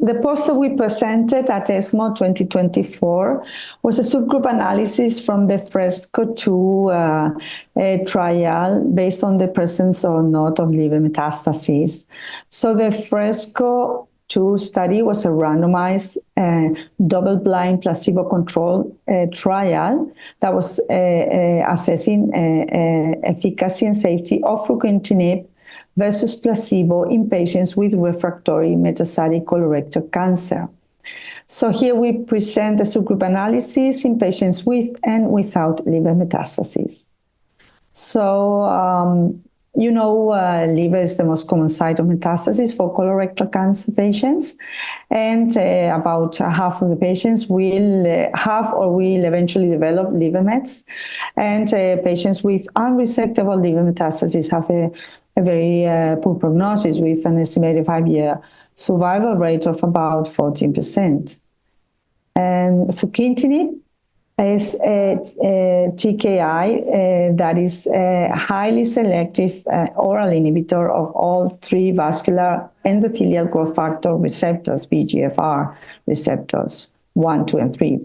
The poster we presented at ESMO 2024 was a subgroup analysis from the FRESCO-2 trial based on the presence or not of liver metastases. So the FRESCO-2 study was a randomized double-blind placebo-controlled trial that was assessing efficacy and safety of fruquintinib versus placebo in patients with refractory metastatic colorectal cancer. So here we present the subgroup analysis in patients with and without liver metastases. So, liver is the most common site of metastasis for colorectal cancer patients, and about half of the patients will have or will eventually develop liver mets, and patients with unresectable liver metastases have a very poor prognosis with an estimated 5-year survival rate of about 14%. And fruquintinib is a TKI that is a highly selective oral inhibitor of all 3 vascular endothelial growth factor receptors, VEGFR receptors, 1, 2, and 3.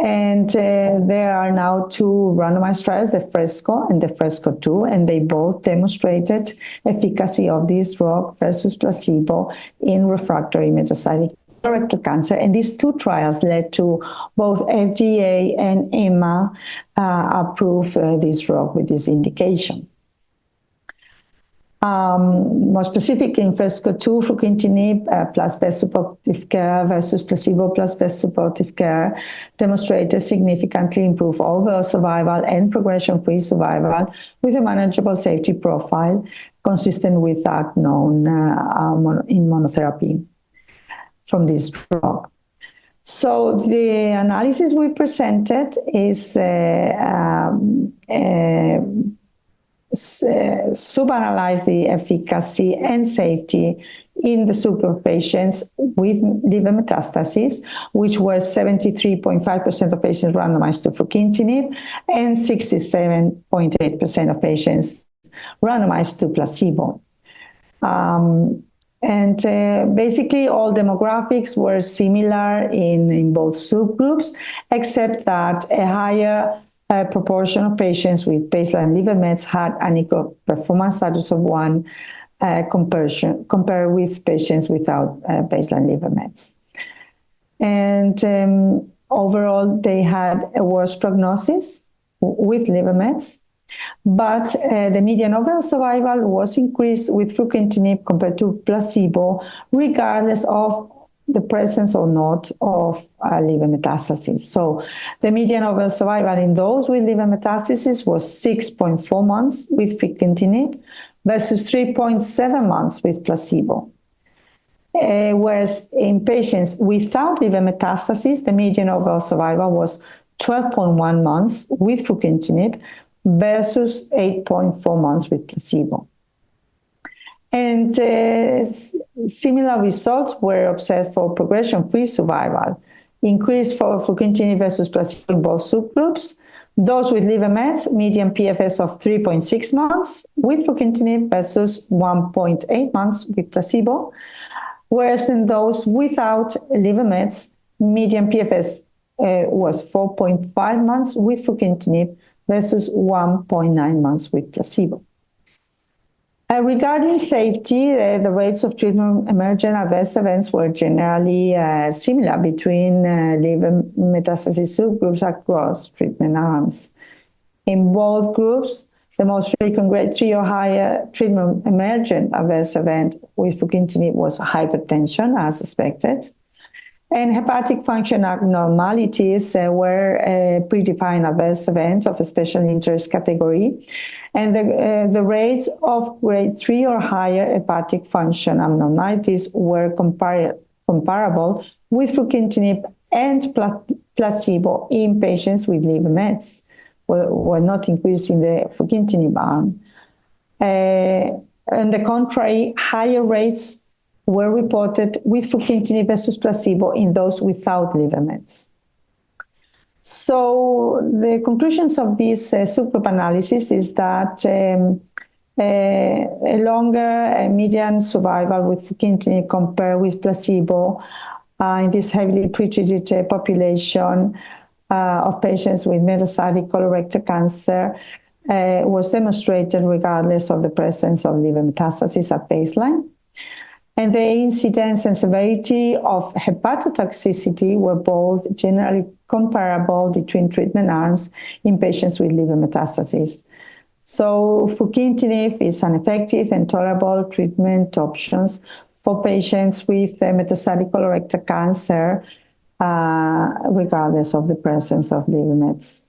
And there are now 2 randomized trials, the FRESCO and the FRESCO-2, and they both demonstrated efficacy of this drug versus placebo in refractory metastatic colorectal cancer. And these 2 trials led to both FDA and EMA approve this drug with this indication. More specific, in FRESCO-2, fruquintinib plus best supportive care versus placebo plus best supportive care demonstrated significantly improved overall survival and progression-free survival with a manageable safety profile consistent with that known in monotherapy from this drug. So the analysis we presented is subanalyze the efficacy and safety in the subgroup of patients with liver metastases, which were 73.5% of patients randomized to fruquintinib and 67.8% of patients randomized to placebo. Basically all demographics were similar in both subgroups, except that a higher proportion of patients with baseline liver mets had an ECOG performance status of 1 compared with patients without baseline liver mets. And overall, they had a worse prognosis with liver mets, but the median overall survival was increased with fruquintinib compared to placebo, regardless of the presence or not of liver metastases. So the median overall survival in those with liver metastases was 6.4 months with fruquintinib versus 3.7 months with placebo. Whereas in patients without liver metastases, the median overall survival was 12.1 months with fruquintinib versus 8.4 months with placebo. And similar results were observed for progression-free survival, increased for fruquintinib versus placebo in both subgroups. Those with liver mets, median PFS of 3.6 months with fruquintinib versus 1.8 months with placebo, whereas in those without liver mets, median PFS was 4.5 months with fruquintinib versus 1.9 months with placebo. Regarding safety, the rates of treatment-emergent adverse events were generally similar between liver metastasis subgroups across treatment arms. In both groups, the most frequent grade 3 or higher treatment-emergent adverse event with fruquintinib was hypertension, as expected. And hepatic function abnormalities were a predefined adverse event of a special interest category. And the rates of grade 3 or higher hepatic function abnormalities were comparable with fruquintinib and placebo in patients with liver mets, were not increased in the fruquintinib arm. On the contrary, higher rates were reported with fruquintinib versus placebo in those without liver mets. So the conclusions of this subgroup analysis is that a longer median survival with fruquintinib compared with placebo in this heavily pretreated population of patients with metastatic colorectal cancer was demonstrated regardless of the presence of liver metastases at baseline. And the incidence and severity of hepatotoxicity were both generally comparable between treatment arms in patients with liver metastases. So fruquintinib is an effective and tolerable treatment options for patients with metastatic colorectal cancer, regardless of the presence of liver mets.